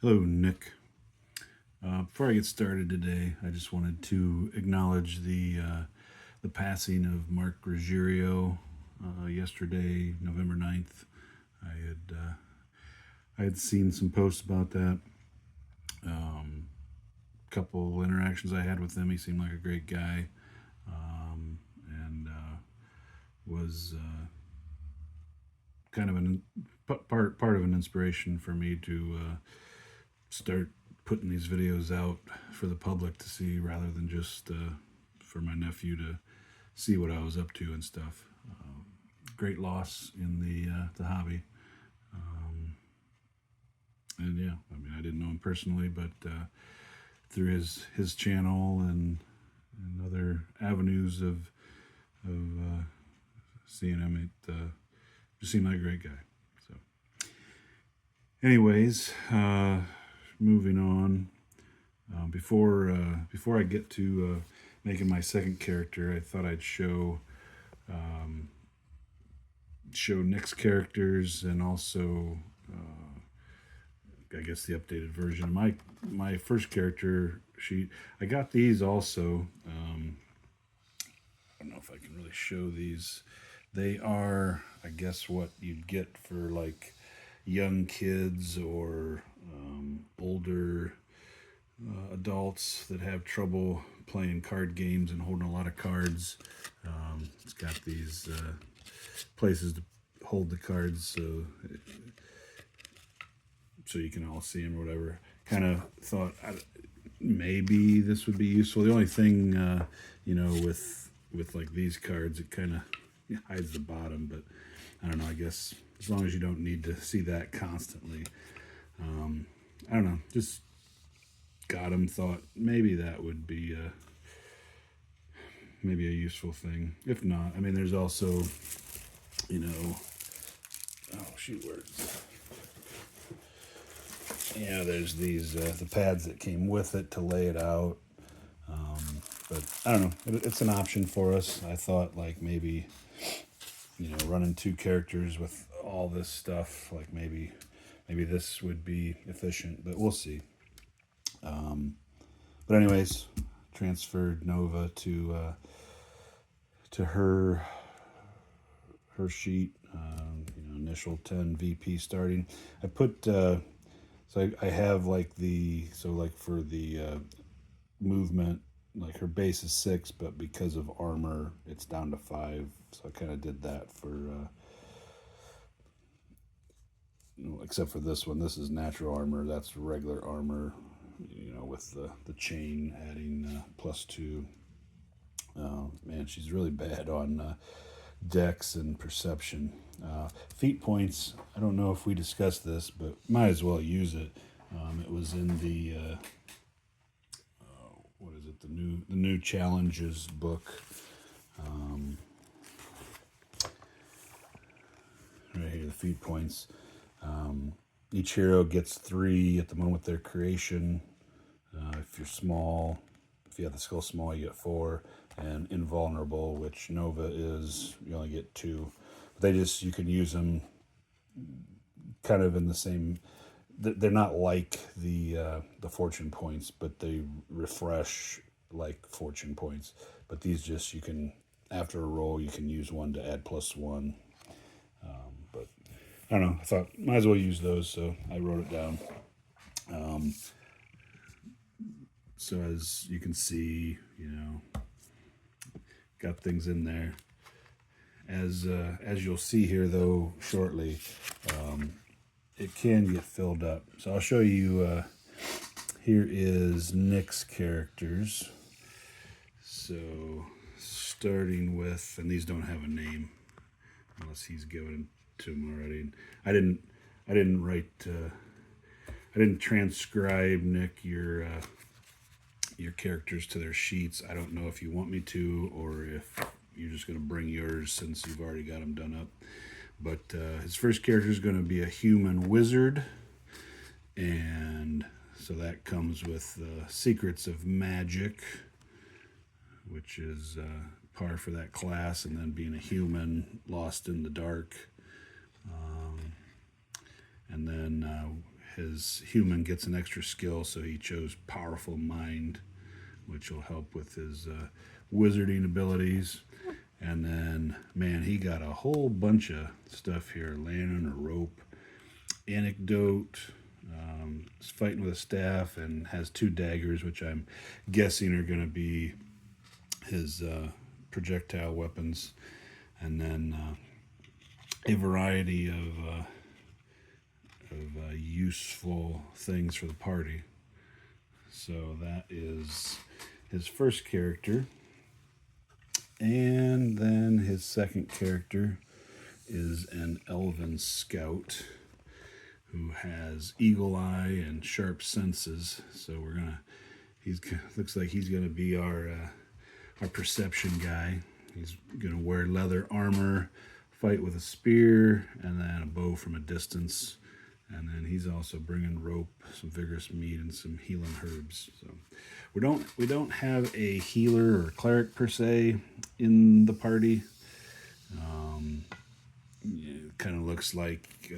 Hello, Nick. Before I get started today, I just wanted to acknowledge the passing of Mark Ruggiero yesterday, November 9th. I had uh, I had seen some posts about that. Couple interactions I had with him. He seemed like a great guy, and was kind of an part of an inspiration for me to start putting these videos out for the public to see rather than just for my nephew to see what I was up to and stuff. Great loss in the hobby, and yeah, I mean I didn't know him personally, but through his channel and other avenues of seeing him, it just seemed like a great guy. So, anyways, moving on. Before I get to making my second character, I thought I'd show Nick's characters and also I guess the updated version. My first character sheet. I got these also. I don't know if I can really show these. They are, I guess, what you'd get for like young kids or older adults that have trouble playing card games and holding a lot of cards. It's got these places to hold the cards so you can all see them or whatever. Kind of thought maybe this would be useful. The only thing, with like these cards, it kind of hides the bottom, but I don't know. I guess as long as you don't need to see that constantly, I don't know. Just got them. Thought maybe that would be maybe a useful thing. If not, I mean, there's also, oh shoot, words. Yeah, there's these the pads that came with it to lay it out. But I don't know. It's an option for us. I thought like maybe running two characters with all this stuff, like maybe this would be efficient, but we'll see. But anyways, transferred Nova to her sheet. Initial 10 VP starting. I put I have like for the movement, like her base is 6, but because of armor, it's down to 5. So I kind of did that for, except for this one. This is natural armor. That's regular armor. With the chain adding +2. Man, she's really bad on dex and perception. Feat points. I don't know if we discussed this, but might as well use it. It was in the what is it? The new challenges book. Right here, the feat points. Each hero gets 3 at the moment of their creation. If you're small, if you have the skill small, you get 4. And invulnerable, which Nova is, you only get 2. But you can use them kind of in the same. They're not like the fortune points, but they refresh like fortune points. But these you can, after a roll, you can use one to add +1. But I don't know. I thought might as well use those, so I wrote it down. So as you can see, got things in there. As you'll see here, though, shortly, it can get filled up. So I'll show you. Here is Nick's characters. So starting with, and these don't have a name unless he's given to them already. And I didn't write. I didn't transcribe, Nick, your characters to their sheets. I don't know if you want me to or if you're just going to bring yours since you've already got them done up. But his first character is going to be a human wizard, and so that comes with Secrets of Magic, which is par for that class, and then being a human lost in the dark. And then his human gets an extra skill, so he chose Powerful Mind, which will help with his wizarding abilities. And then, man, he got a whole bunch of stuff here. Land on a rope, anecdote, is fighting with a staff, and has 2 daggers, which I'm guessing are going to be his projectile weapons. And then a variety of useful things for the party. So that is his first character. And then his second character is an elven scout who has eagle eye and sharp senses. So looks like he's gonna be our perception guy. He's gonna wear leather armor, fight with a spear, and then a bow from a distance. And then he's also bringing rope, some vigorous meat, and some healing herbs. So we don't have a healer or cleric per se in the party. It kind of looks like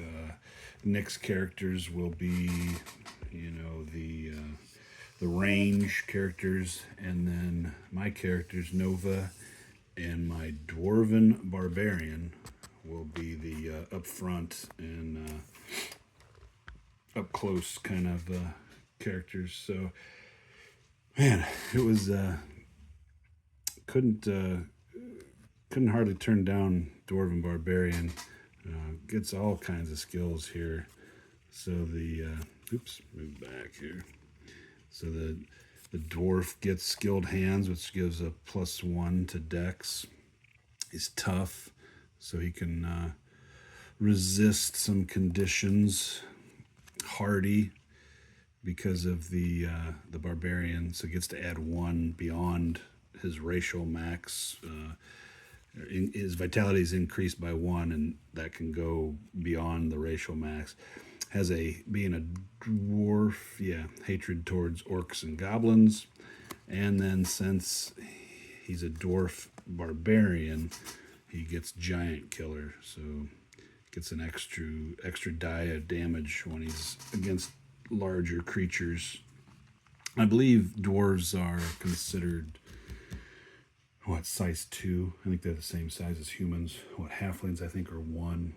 Nick's characters will be, the range characters, and then my characters, Nova, and my dwarven barbarian will be the up front and up close kind of characters. So, man, it was couldn't hardly turn down dwarven barbarian. Gets all kinds of skills here. So the move back here. So the dwarf gets skilled hands, which gives a +1 to dex. He's tough, so he can resist some conditions. Hardy because of the barbarian, so gets to add 1 beyond his racial max. His vitality is increased by 1, and that can go beyond the racial max. Being a dwarf, hatred towards orcs and goblins, and then since he's a dwarf barbarian, he gets giant killer, so gets an extra die of damage when he's against larger creatures. I believe dwarves are considered size 2. I think they're the same size as humans. Halflings I think are 1.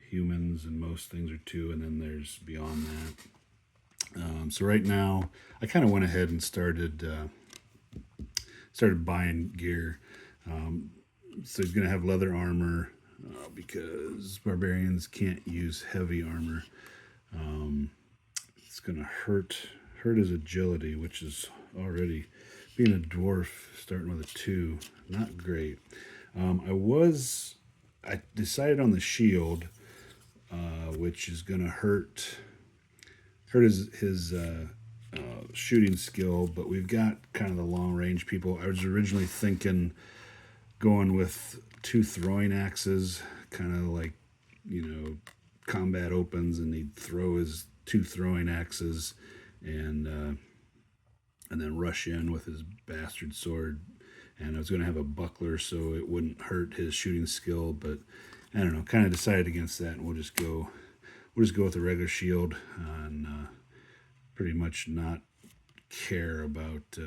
Humans and most things are 2, and then there's beyond that. So right now, I kind of went ahead and started buying gear. So he's gonna have leather armor because barbarians can't use heavy armor. It's gonna hurt his agility, which is already, being a dwarf starting with a 2, not great. I decided on the shield, which is gonna hurt his shooting skill, but we've got kind of the long range people. I was originally thinking going with 2 throwing axes, kind of like, combat opens and he'd throw his 2 throwing axes and then rush in with his bastard sword. And I was going to have a buckler so it wouldn't hurt his shooting skill, but I don't know, kind of decided against that, and we'll just go with a regular shield and pretty much not care about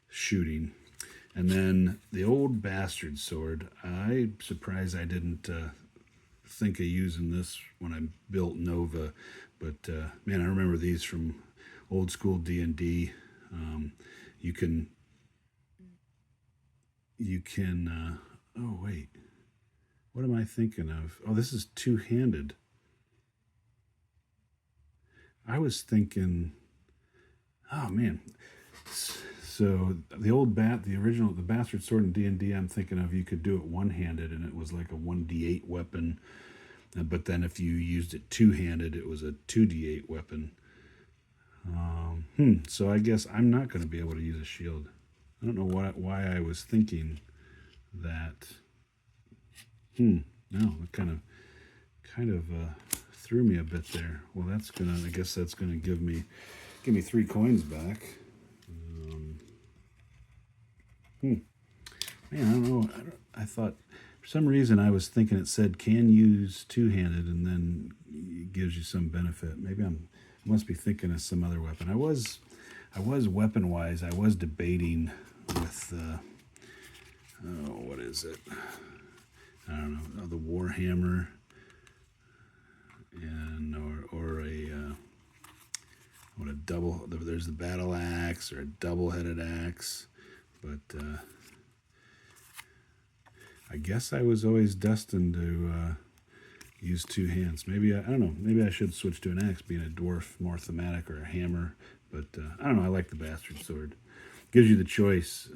shooting. And then the old bastard sword, I'm surprised I didn't think of using this when I built Nova, but man, I remember these from old school D&D. You can oh wait, what am I thinking of? Oh, this is 2-handed. I was thinking, oh man, so the bastard sword in D&D, I'm thinking of, you could do it one-handed and it was like a 1d8 weapon, but then if you used it two-handed, it was a 2d8 weapon. So I guess I'm not going to be able to use a shield. I don't know why I was thinking that. No, it kind of threw me a bit there. Well, I guess that's gonna give me 3 coins back. Man, I don't know. I thought for For some reason, I was thinking it said can use two-handed, and then it gives you some benefit. Maybe I must be thinking of some other weapon. I was weapon-wise, I was debating with, what is it? I don't know, the Warhammer, and or a what a double. There's the battle axe or a double-headed axe, but I guess I was always destined to use two hands. Maybe I don't know. Maybe I should switch to an axe, being a dwarf, more thematic, or a hammer. But I don't know. I like the bastard sword. Gives you the choice.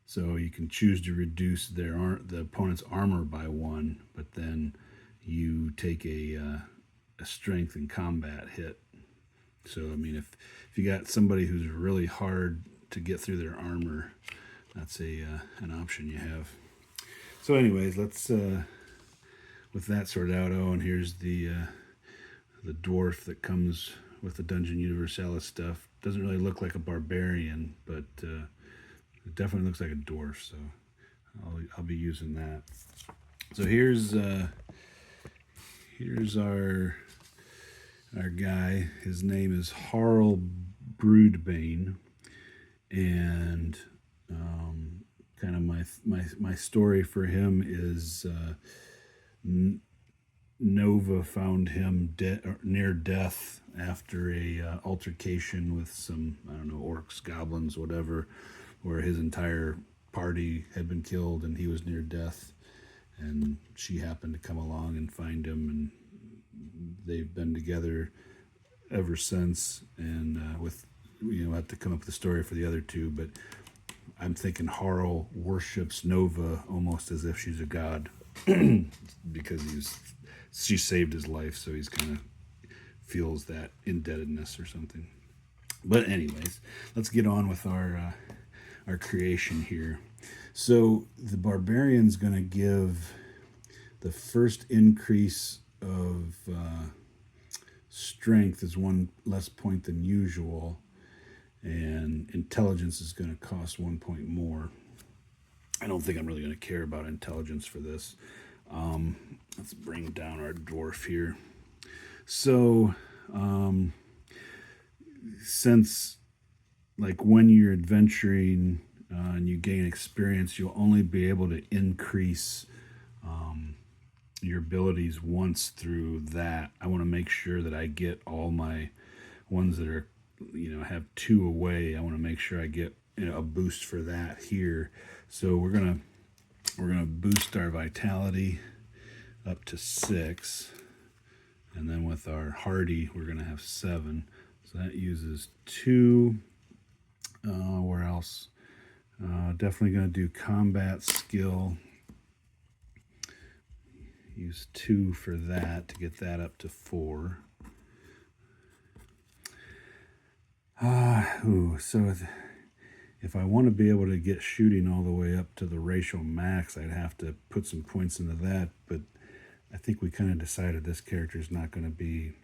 So you can choose to reduce the opponent's armor by 1, but then you take a strength and combat hit. So I mean, if you got somebody who's really hard to get through their armor, that's an option you have. So anyways, let's with that sorted out. Oh, and here's the dwarf that comes with the Dungeon Universalis stuff. Doesn't really look like a barbarian, but it definitely looks like a dwarf, so I'll be using that. So here's our guy. His name is Harl Broodbane, and kind of my story for him is Nova found him near death after a altercation with some, I don't know, orcs, goblins, whatever, where his entire party had been killed and he was near death, and she happened to come along and find him, and they've been together ever since. And I have to come up with a story for the other two, but I'm thinking Harl worships Nova almost as if she's a god because she saved his life, so he's kind of feels that indebtedness or something. But anyways, let's get on with our creation here. So the barbarian's going to give the first increase of strength is 1 less point than usual, and intelligence is going to cost 1 point more. I don't think I'm really going to care about intelligence for this. Let's bring down our dwarf here. So since like when you're adventuring and you gain experience, you'll only be able to increase your abilities once through that. I want to make sure that I get all my ones that are, have 2 away. I want to make sure I get a boost for that here. So we're gonna boost our vitality up to 6, and then with our hardy we're gonna have 7. So that uses 2. Where else? Definitely gonna do combat skill. Use 2 for that to get that up to 4. So if I want to be able to get shooting all the way up to the racial max, I'd have to put some points into that, but I think we kind of decided this character is not going to be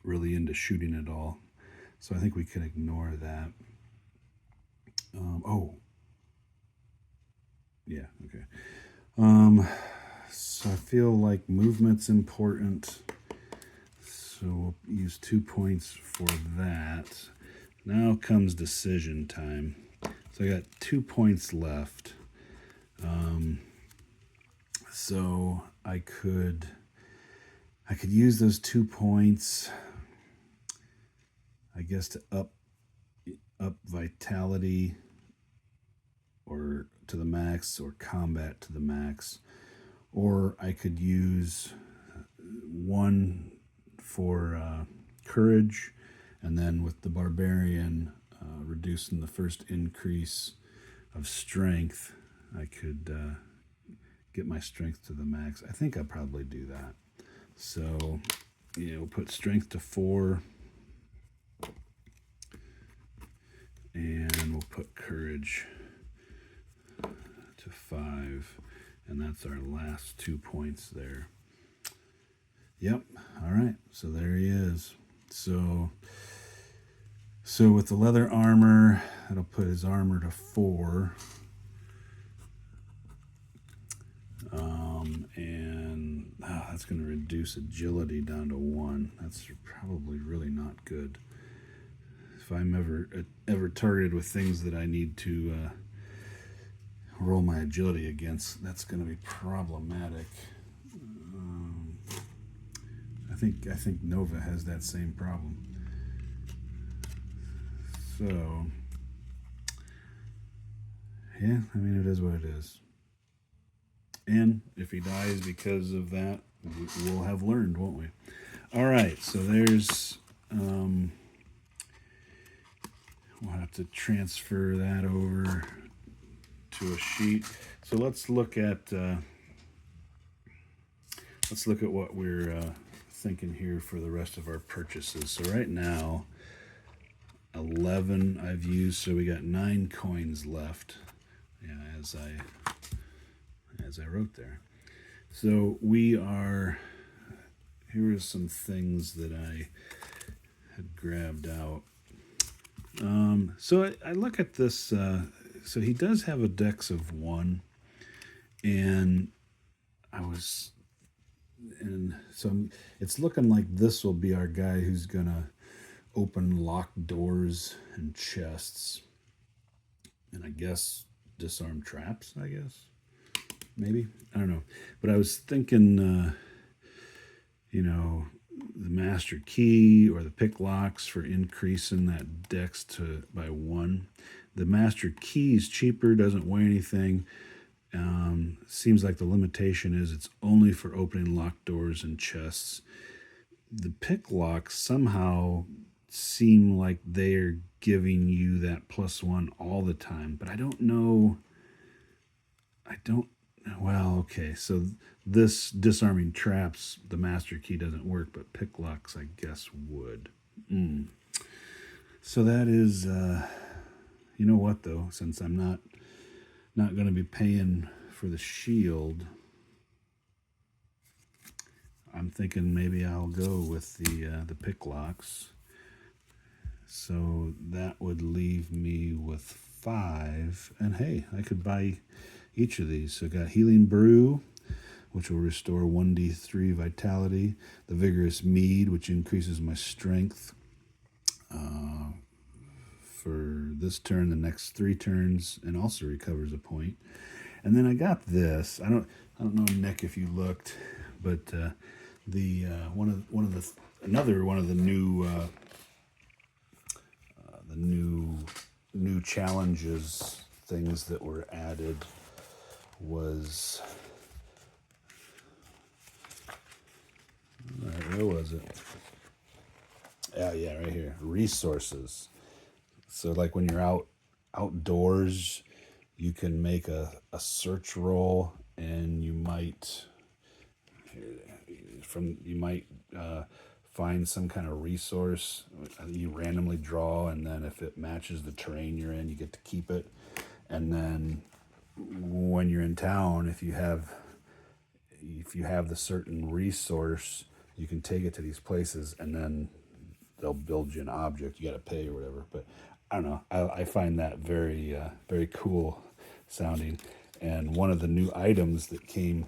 really into shooting at all, so I think we can ignore that. So I feel like movement's important, so we'll use 2 points for that. Now comes decision time. So I got 2 points left. So I could use those 2 points, I guess, to up vitality or to the max, or combat to the max, or I could use 1 for courage, and then with the barbarian reducing the first increase of strength, I could get my strength to the max. I think I'll probably do that. So we'll put strength to 4, and we'll put courage to 5, and that's our last 2 points there. Yep. All right. So there he is. So with the leather armor, that'll put his armor to 4. that's going to reduce agility down to 1. That's probably really not good. If I'm ever targeted with things that I need to roll my agility against, that's going to be problematic. I think Nova has that same problem. So, yeah, I mean, it is what it is. And if he dies because of that, we'll have learned, won't we? All right, so there's... we'll have to transfer that over to a sheet. So let's look at what we're thinking here for the rest of our purchases. So right now, 11 I've used, so we got 9 coins left. Yeah, as I wrote there. So we are. Here are some things that I had grabbed out. So I look at this. So he does have a dex of 1, and so it's looking like this will be our guy who's gonna open locked doors and chests, and I guess disarm traps. I guess maybe, I don't know, but I was thinking, the master key or the pick locks for increasing that dex by 1. The master key is cheaper, doesn't weigh anything. Seems like the limitation is it's only for opening locked doors and chests. The pick locks somehow seem like they're giving you that +1 all the time, but I don't know. Well, okay, so this disarming traps, the master key doesn't work, but pick locks, I guess, would. So that is, you know what, though, since I'm not going to be paying for the shield, I'm thinking maybe I'll go with the pick locks. So that would leave me with 5, and hey, I could buy each of these. So I got Healing Brew, which will restore 1d3 vitality. The Vigorous Mead, which increases my strength for this turn, the next 3 turns, and also recovers a point. And then I got this. I don't know, Nick, if you looked, but one of the new challenges things that were added was, all right, where was it? Yeah, right here. Resources. So like when you're outdoors, you can make a search roll, and you might find some kind of resource you randomly draw, and then if it matches the terrain you're in, you get to keep it. And then when you're in town, if you have the certain resource, you can take it to these places, and then they'll build you an object. You got to pay or whatever. But I don't know. I find that very very cool sounding. And one of the new items that came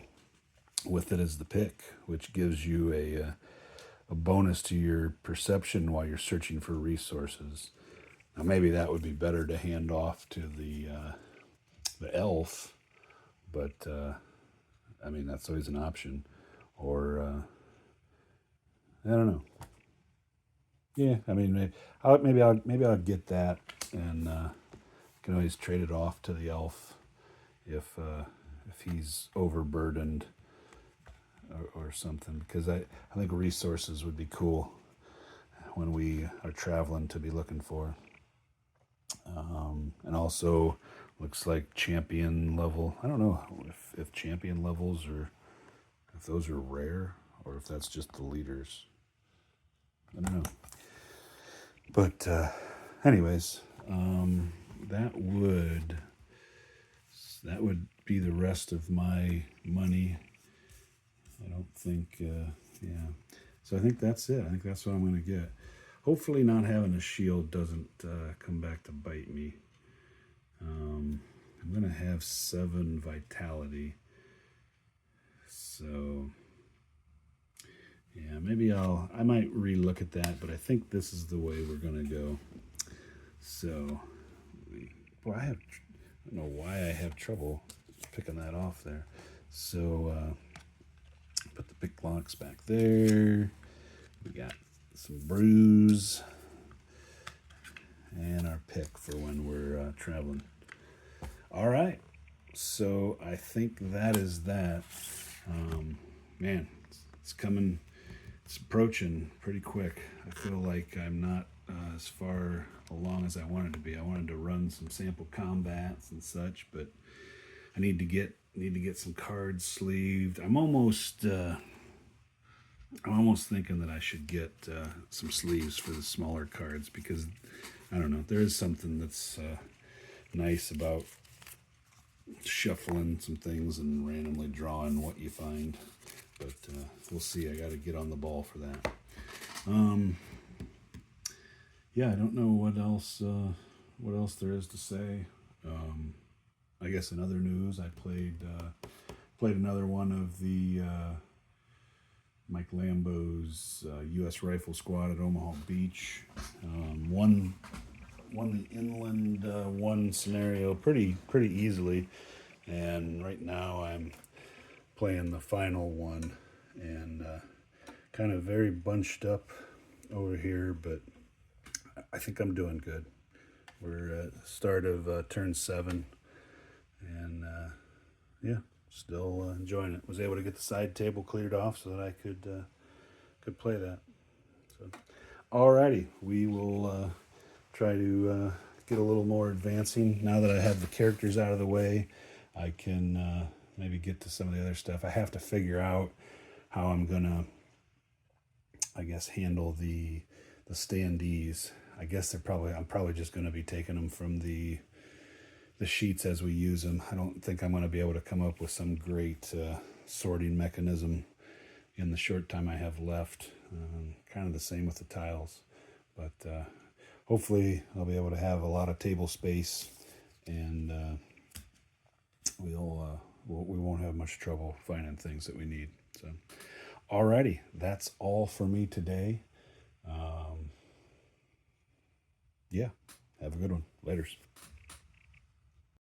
with it is the pick, which gives you a bonus to your perception while you're searching for resources. Now maybe that would be better to hand off to the elf, but I mean, that's always an option. Or I don't know. Yeah, I mean, maybe I'll get that, and can always trade it off to the elf if he's overburdened or something, because I think resources would be cool when we are traveling to be looking for. And also looks like champion level. I don't know if champion levels or if those are rare or if that's just the leaders. I don't know. But anyways, that would be the rest of my money. I don't think, yeah. So I think that's it. I think that's what I'm going to get. Hopefully not having a shield doesn't come back to bite me. I'm going to have 7 vitality. So maybe I might re-look at that, but I think this is the way we're gonna go. So, boy, I don't know why I have trouble picking that off there. So, put the pick locks back there. We got some brews and our pick for when we're traveling. All right, so I think that is that. Man, it's coming, it's approaching pretty quick. I feel like I'm not as far along as I wanted to be. I wanted to run some sample combats and such, but I need to get some cards sleeved. I'm almost thinking that I should get some sleeves for the smaller cards, because I don't know, there is something that's nice about shuffling some things and randomly drawing what you find. But we'll see. I got to get on the ball for that. Yeah, I don't know what else there is to say. I guess in other news, I played another one of the Mike Lambo's U.S. Rifle Squad at Omaha Beach. Won the inland one scenario pretty easily, and right now I'm playing the final one, and kind of very bunched up over here, but I think I'm doing good. We're at the start of turn 7, and yeah, still enjoying it. Was able to get the side table cleared off so that I could play that. So, alrighty, we will try to get a little more advancing. Now that I have the characters out of the way, I can maybe get to some of the other stuff. I have to figure out how I'm gonna, I guess, handle the standees. I guess I'm probably just gonna be taking them from the sheets as we use them. I don't think I'm gonna be able to come up with some great sorting mechanism in the short time I have left. Kind of the same with the tiles, but hopefully I'll be able to have a lot of table space, and we won't have much trouble finding things that we need. So, alrighty, that's all for me today. Yeah, have a good one. Laters.